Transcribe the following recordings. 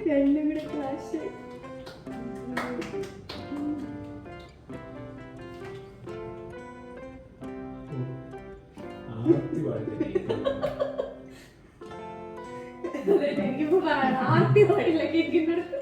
രണ്ടും കൂടെ ക്ലാഷ്. ആർത്തി പാടില്ല കേക്കിന്റെ അടുത്ത്.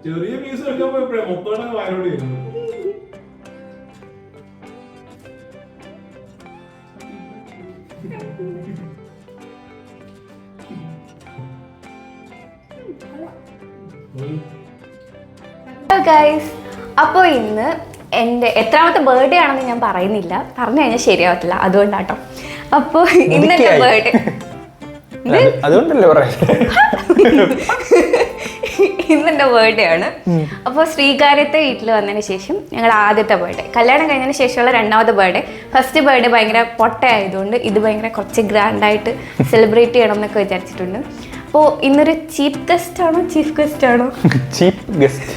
ചെറിയ പീസ് എടുക്കാൻ പോയപ്പോഴേ മൊത്തം വയലോട് വരുന്നു. ഗൈസ്, അപ്പോൾ ഇന്ന് എൻ്റെ എത്രാമത്തെ ബർത്ത്ഡേ ആണെന്ന് ഞാൻ പറയുന്നില്ല, പറഞ്ഞു കഴിഞ്ഞാൽ ശരിയാവത്തില്ല, അതുകൊണ്ടാട്ടോ. അപ്പോൾ ഇന്നെൻ്റെ ബർത്ത്ഡേ അതുകൊണ്ടല്ലേ പറയാ ഇന്നെൻ്റെ ബർത്ത്ഡേ ആണ്. അപ്പോൾ ശ്രീകാര്യത്തെ വീട്ടിൽ വന്നതിന് ശേഷം ഞങ്ങളുടെ ആദ്യത്തെ ബർത്ത്ഡേ, കല്യാണം കഴിഞ്ഞതിന് ശേഷമുള്ള രണ്ടാമത്തെ ബർത്ത്ഡേ. ഫസ്റ്റ് ബർത്ത്ഡേ ഭയങ്കര പൊട്ടയായതുകൊണ്ട് ഇത് ഭയങ്കര കുറച്ച് ഗ്രാൻഡായിട്ട് സെലിബ്രേറ്റ് ചെയ്യണം എന്നൊക്കെ വിചാരിച്ചിട്ടുണ്ട്. അപ്പോൾ ഇന്നൊരു ചീഫ് ഗസ്റ്റ് ആണോ ചീഫ് ഗസ്റ്റ് ആണോ ചീഫ് ഗസ്റ്റ്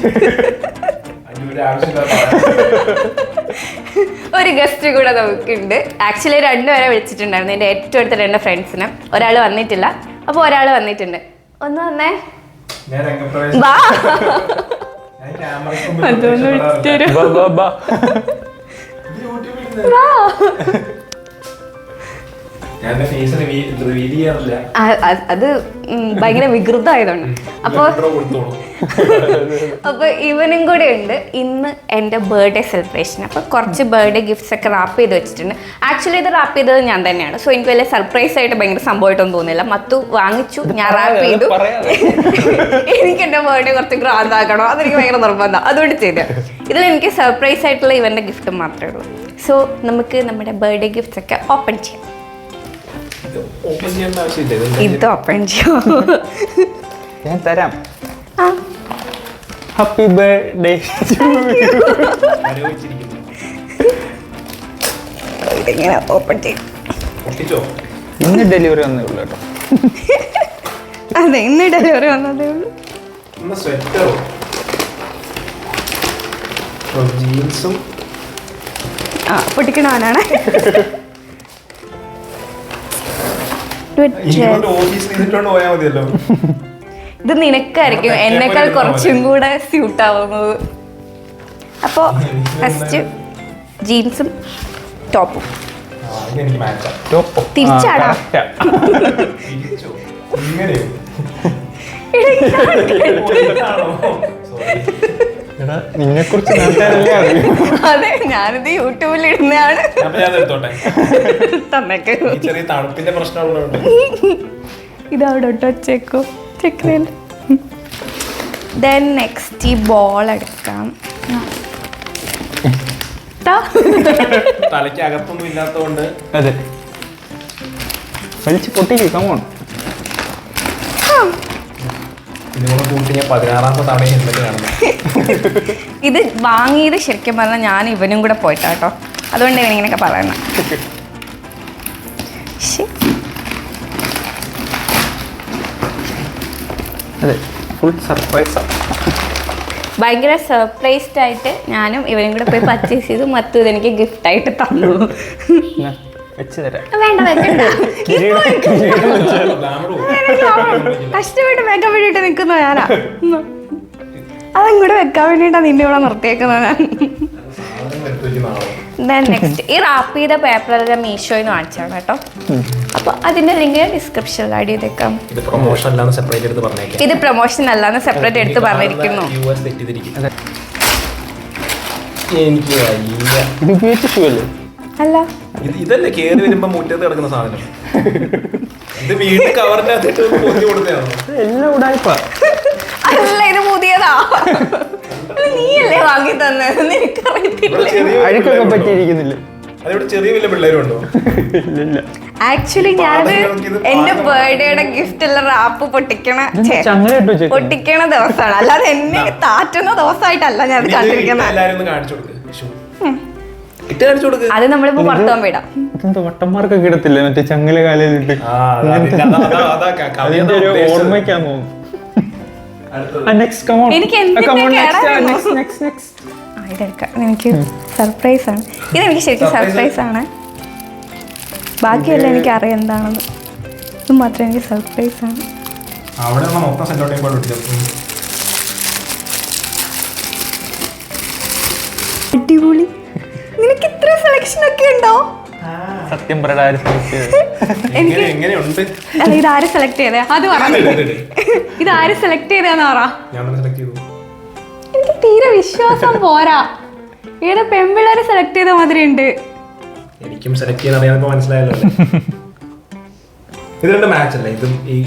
ഒരു ഗസ്റ്റ് കൂടെ നമുക്കുണ്ട്. ആക്ച്വലി രണ്ടുപേരെ വിളിച്ചിട്ടുണ്ടായിരുന്നു, എൻ്റെ ഏറ്റവും അടുത്ത രണ്ട് ഫ്രണ്ട്സിന്. ഒരാൾ വന്നിട്ടില്ല, അപ്പോൾ ഒരാൾ വന്നിട്ടുണ്ട്. ഒന്ന് വന്നേ, വാ. അതൊന്ന് വിളിച്ചിട്ട് വാ. അത് ഭയങ്കര വികൃതമായതുകൊണ്ട്. അപ്പൊ ഇവനും കൂടെ ഉണ്ട് ഇന്ന് എൻ്റെ ബർത്ത്ഡേ സെലിബ്രേഷൻ. അപ്പൊ കുറച്ച് ബർത്ത്ഡേ ഗിഫ്റ്റ്സ് ഒക്കെ റാപ്പ് ചെയ്ത് വെച്ചിട്ടുണ്ട്. ആക്ച്വലി ഇത് റാപ്പ് ചെയ്തത് ഞാൻ തന്നെയാണ്. സോ എനിക്ക് വലിയ സർപ്രൈസ് ആയിട്ട് ഭയങ്കര സംഭവമായിട്ടൊന്നും തോന്നില്ല. മത്തു വാങ്ങിച്ചു, ഞാൻ റാപ്പ് ചെയ്തു. എനിക്ക് എൻ്റെ ബർത്ത്ഡേ കുറച്ച് ഗ്രാൻഡ് ആക്കണോ, അതെനിക്ക് ഭയങ്കര നിർബന്ധം, അതുകൊണ്ട് ചെയ്ത. ഇതിൽ എനിക്ക് സർപ്രൈസ് ആയിട്ടുള്ള ഇവന്റെ ഗിഫ്റ്റ് മാത്രമേ ഉള്ളൂ. സോ നമുക്ക് നമ്മുടെ ബർത്ത്ഡേ ഗിഫ്റ്റ്സ് ഒക്കെ ഓപ്പൺ ചെയ്യാം. ഇത് ഓപ്പൺ ചെയ്യാം, ഞാൻ തരാം. Happy birthday. ഇതെങ്ങനെ ഓപ്പൺ ചെയ്യും? ഇന്ന് ഡെലിവറി വന്നേ ഉള്ളൂ കേട്ടോ. അതെ, ഇന്ന് ഡെലിവറി വന്നതേ ഉള്ളൂ. ജീൻസും പൊട്ടിക്കണവനാണ്. ഇത് നിനക്കായിരിക്കും എന്നെക്കാൾ കുറച്ചും കൂടെ സ്യൂട്ട് ആവുന്നത്. അപ്പോ ഫസ്റ്റ് ജീൻസും ടോപ്പും തിരിച്ചാടാ. നിന്നെ കുറിച്ച് അതെ, ഞാനിത് യൂട്യൂബിൽ ഇടുന്നതാണ്. തണുപ്പിന്റെ പ്രശ്നമുള്ളതുകൊണ്ട് ഇതവിടെ ചെക്കോ ചെക്കുന്നുണ്ട്. ദെൻ നെക്സ്റ്റ് ഈ ബോൾ എടുക്കാം. തലയ്ക്ക് അകത്തൊന്നും ഇല്ലാത്തതുകൊണ്ട് അതെ വലിച്ച് പൊട്ടിക്ക്. കമോൺ. ഇതിനോട് കൂട്ടി ഞാൻ 16ാമത്തെ തവണ ഹെൽമെറ്റ് കാണുന്നത്. ഇത് വാങ്ങിയത് ശരിക്കും പറഞ്ഞാൽ ഞാൻ ഇവനും കൂടെ പോയിട്ടാട്ടോ, അതുകൊണ്ട് ഇവനിങ്ങനെയൊക്കെ പറയണം. അതെ, ഫുൾ സർപ്രൈസ്. ഭയങ്കര സർപ്രൈസ്ഡ് ആയിട്ട് ഞാനും ഇവനും കൂടെ പോയി പർച്ചേസ് ചെയ്തു. മത്തു ഇതെനിക്ക് ഗിഫ്റ്റ് ആയിട്ട് തന്നു. വെച്ച് തരാം. വേണ്ട, വെക്കണ്ട. കഷ്ടപ്പെട്ട് വെക്കാൻ വേണ്ടിട്ട് നിൽക്കുന്ന ഞാനാ. അതങ്ങോട്ട് വെക്കാൻ വേണ്ടിട്ടാ നിന്നെ ഇവിടെ നിർത്തിയേക്കുന്നത് ഞാൻ. നെക്സ്റ്റ് ഈ റാപ്പ് ചെയ്ത പേപ്പറെല്ലാം മീഷോയിൽ വാങ്ങിച്ചാണ് കേട്ടോ. അപ്പൊ അതിന്റെ ലിങ്ക് ഡിസ്ക്രിപ്ഷനിൽ ആഡ് ചെയ്തേക്കാം. ഇത് പ്രൊമോഷൻ അല്ലാന്ന് സെപ്പറേറ്റ് എടുത്ത് പറഞ്ഞിരിക്കുന്നു. അല്ല, ഇതല്ലേ കേറി വരുമ്പോ മുറ്റത്ത് കിടക്കുന്ന സാധനം. ഇത് വീട്ടിൽ കവറിനകത്തിട്ട് പൊതി കൊടുത്തതാണ്. എല്ലാം ഉടായിപ്പാ. അല്ല, ഇത് പുതിയതാ. നീയല്ലേ വാങ്ങി തന്നത്, നിനക്കറിയത്തില്ല. അഴുക്കൊക്കെ പറ്റിയിരിക്കുന്നില്ല. അതിവിടെ ചെറിയ വലിയ പിള്ളേരുണ്ടോ? ആക്ച്വലി ഞാൻ എന്റെ ബർത്ത്ഡേയുടെ ഗിഫ്റ്റ് ഉള്ള റാപ്പ് പൊട്ടിക്കണ ദിവസമാണ്, അല്ലാതെ എന്നെ താറ്റുന്ന ദിവസമായിട്ടല്ല ഞാൻ അത് കണ്ടിരിക്കുന്നത്. അത് നമ്മളിപ്പോ പുറത്തുപോകാൻ വിടാം. വട്ടന്മാർക്കൊക്കെ ഇടത്തില്ല മറ്റേ ചങ്ങല കാലിലിട്ട്. അതിന്റെ ഒരു ഓർമ്മയ്ക്കാന്ന് തോന്നുന്നു. എനിക്ക് സർപ്രൈസ് ആണ്. ഇതെനിക്ക് ശരിക്കും സർപ്രൈസ് ആണ്. ബാക്കിയെല്ലാം എനിക്ക് അറിയാം എന്താണെന്ന്. ഇത് മാത്രം എനിക്ക് സർപ്രൈസ് ആണ്. അവിടെ മൊത്തം സെൻറ്റോട്ടേയും പാടില്ല. അടിപൊളി. നിനക്ക് ഇത്ര സെലക്ഷൻ ഒക്കെ ഉണ്ടോ? സത്യം പറയടാ, ആര് സെലക്ട് ചെയ്തത്? എങ്ങനെയുണ്ട്? അല്ല, ഇതാര് സെലക്ട് ചെയ്തേ അത് പറ. ഇതാര് സെലക്ട് ചെയ്തേന്ന് പറ. ഞാൻ തന്നെ സെലക്ട് ചെയ്തു. എനിക്ക് തീരെ വിശ്വാസം പോരാ. ഏതോ പെൺപിള്ളേരെ സെലക്ട് ചെയ്ത മാതിരി ഉണ്ട്. എനിക്കും സെലക്ട് ചെയ്യാൻ അറിയാതെ മനസ്സിലായല്ലോ. ഇത് രണ്ട് മാച്ച് അല്ലേ? ഇതും ഈ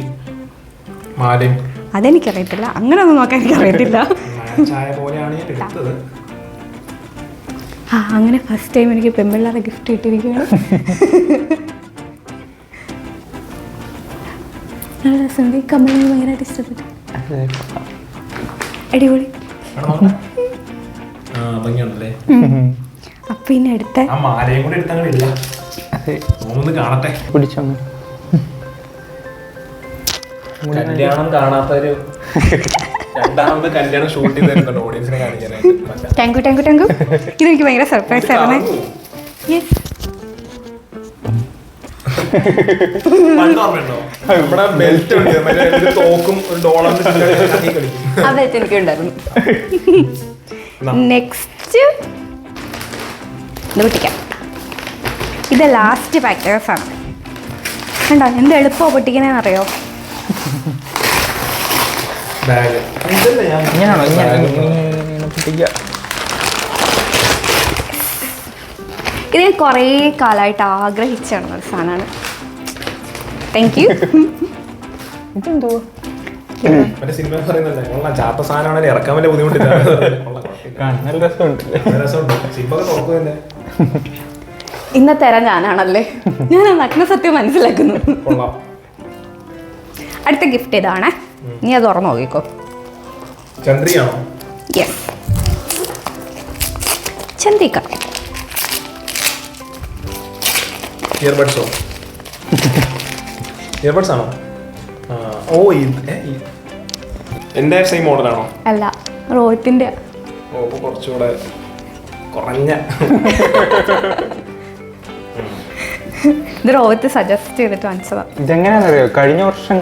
മാലയും അതെനിക്കറിയത്തില്ല, അങ്ങനെ ഒന്നും നോക്കാൻ എനിക്കറിയത്തില്ല. മാച്ച് ആയ പോലെയാണ് ഞാൻ എടുത്തത്. ആ, അങ്ങനെ ഫസ്റ്റ് ടൈം എനിക്ക് പെൺപിള്ളേരെ ഗിഫ്റ്റ് കിട്ടിയിരിക്കുകയാണ്. നല്ല രസമുണ്ട്. ഈ കമ്മൽ എനിക്ക് ഭയങ്കരമായിട്ട് ഇഷ്ടപ്പെട്ടു. അടിപൊളി. ഭംഗിയുണ്ടല്ലേ? അപ്പൊ ഇനി അടുത്ത ആ മാലയും കൂടെ എടുത്തങ്ങനില്ല. ഒന്ന് കാണട്ടെ. പിടിച്ചോ. കല്യാണം കാണാത്തൊരു രണ്ടാമത് കല്യാണം ഷൂട്ട് ചെയ്തിട്ടുണ്ട് ഓഡിയൻസിനെ കാണിക്കാനായിട്ട്. Thank you, thank you, thank you. ഇതെനിക്ക് ഭയങ്കര സർപ്രൈസ് ആയിരുന്നേ. യെസ്. പണ്ട് ഓർമ്മയുണ്ടോ? നമ്മുടെ ബെൽറ്റ് ഉണ്ട്, മറ്റേ ഒരു തോക്കും ഒരു ഡോളറിന്റെ കളിക്കും. ആ ബെൽറ്റ് എനിക്ക് ഉണ്ടായിരുന്നു. നെക്സ്റ്റ് ഇത് പൊട്ടിക്കാം. ഇത് ലാസ്റ്റ് പാക്കേഴ്സ് ആണ്. കണ്ടോ എന്ത് എളുപ്പമാണ് പൊട്ടിക്കുന്നതെന്ന് അറിയോ? ബാഗ് ഇങ്ങനെയാണോ? ഇങ്ങനെ പൊട്ടിക്കുക. ഇത് ഞാൻ കുറേ കാലമായിട്ട് ആഗ്രഹിച്ചാണ് ഒരു സാധനമാണ്. Thank you. ഇതെന്തോ മറ്റേ സിനിമ പറയുന്നല്ലേ, കൊള്ളാം ചാത്ത സാധനമാണെങ്കിൽ ഇറക്കാൻ വലിയ ബുദ്ധിമുട്ടില്ല. നല്ല രസമുണ്ട്. രസമുണ്ട്. സിനിമ തുറക്കും തന്നെ. ഇന്നത്തെ തരാൻ ഞാനാണല്ലേ. ഞാൻ ആ നഗ്ന സത്യം മനസ്സിലാക്കുന്നു. കൊള്ളാം. അടുത്ത ഗിഫ്റ്റ് ഇതാണ്. നീ അത് തുറന്നു നോക്കിക്കോ. ചന്ദ്രിയാണോ? യെസ്, ചന്ദ്രിക. ഇയർബഡ്സോ? ഇയർബഡ്സ് ആണോ? ഓ എൻ്റെ സെയിം മോഡലാണോ? അല്ല, റോഹിത്തിന്റെ. ഓ, അപ്പോൾ കുറച്ചുകൂടെ കുറഞ്ഞ. ഇത് റോഹിത്ത് സജസ്റ്റ് ചെയ്തിട്ട് വാങ്ങിച്ചതാ. ഇതെങ്ങനെയാണെന്നറിയോ? കഴിഞ്ഞ വർഷം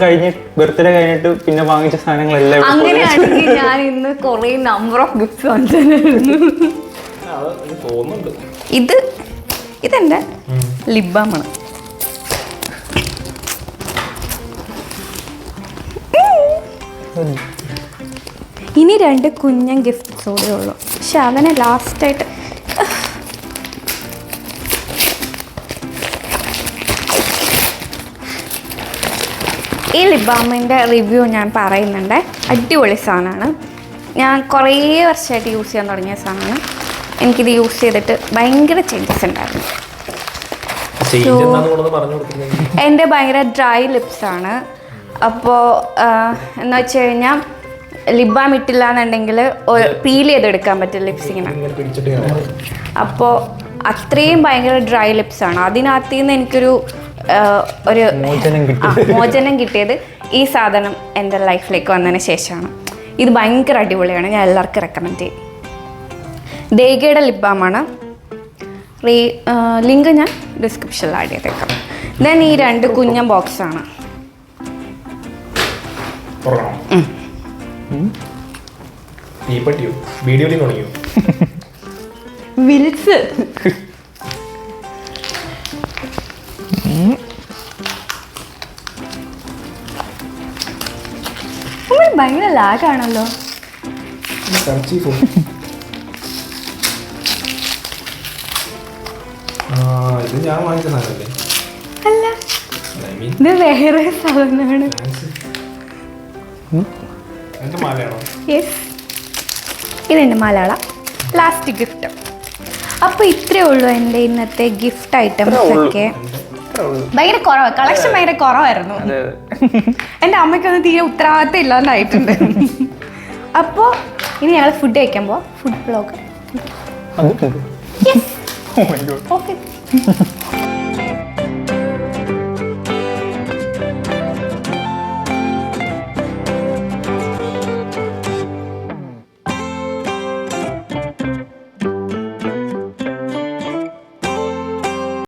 ബർത്ത്ഡേ കഴിഞ്ഞിട്ട് പിന്നെ വാങ്ങിച്ച സാധനങ്ങളെല്ലാം അങ്ങനെയാണെങ്കിൽ ഞാൻ ഇന്ന് കുറെ നമ്പർ ഓഫ് ഗിഫ്റ്റ്സ് വാങ്ങിച്ചായിരുന്നു. തോന്നുന്നുണ്ട്. ഇതെന്റെ ലിബാമാണ്. ഇനി 2 കുഞ്ഞൻ ഗിഫ്റ്റ്സ് കൂടെ ഉള്ളു. പക്ഷെ അവനെ ലാസ്റ്റായിട്ട് ഈ ലിബാമിൻ്റെ റിവ്യൂ ഞാൻ പറയുന്നുണ്ട്. അടിപൊളി സാധനമാണ്. ഞാൻ കുറേ വർഷമായിട്ട് യൂസ് ചെയ്യാൻ തുടങ്ങിയ സാധനമാണ്. എനിക്കിത് യൂസ് ചെയ്തിട്ട് ഭയങ്കര ചേഞ്ചസ് ഉണ്ടായിരുന്നു. എൻ്റെ ഭയങ്കര ഡ്രൈ ലിപ്സാണ്. അപ്പോൾ എന്ന് വെച്ച് കഴിഞ്ഞാൽ ലിപ് ബാം ഇട്ടില്ല എന്നുണ്ടെങ്കിൽ പീൽ ചെയ്തെടുക്കാൻ പറ്റും ലിപ്സിങ്ങനെ. അപ്പോൾ അത്രയും ഭയങ്കര ഡ്രൈ ലിപ്സാണ്. അതിനകത്ത് നിന്ന് എനിക്കൊരു മോചനം കിട്ടിയത് ഈ സാധനം എൻ്റെ ലൈഫിലേക്ക് വന്നതിന് ശേഷമാണ്. ഇത് ഭയങ്കര അടിപൊളിയാണ്. ഞാൻ എല്ലാവർക്കും റെക്കമെൻഡ് ചെയ്യും. ദേഗയുടെ ലിപ് ബാമാണ്. ലിങ്ക് ഞാൻ ഡിസ്ക്രിപ്ഷനിൽ ആഡ് ചെയ്തേക്കാം. ദെൻ ഈ 2 കുഞ്ഞൻ ബോക്സാണ്. വിൽസ്. ഭയങ്കര ലാഗാണല്ലോ. ഇത് ഞാൻ വാങ്ങിച്ച സാധനല്ലേ? അല്ല, ഇത് വേറെ സാധനമാണ്. യെസ്, ഇതെൻ്റെ മലയാള ലാസ്റ്റ് ഗിഫ്റ്റ്. അപ്പോൾ ഇത്രയേ ഉള്ളൂ എൻ്റെ ഇന്നത്തെ ഗിഫ്റ്റ് ഐറ്റംസ് ഒക്കെ. ഭയങ്കര കുറവാണ്, കളക്ഷൻ ഭയങ്കര കുറവായിരുന്നു. എൻ്റെ അമ്മയ്ക്കൊന്നും തീരെ ഉത്തരവാദിത്തം ഇല്ലാണ്ടായിട്ടുണ്ട്. അപ്പോൾ ഇനി ഞങ്ങൾ ഫുഡ് കഴിക്കാൻ പോവാം. Food blog. ഓക്കെ.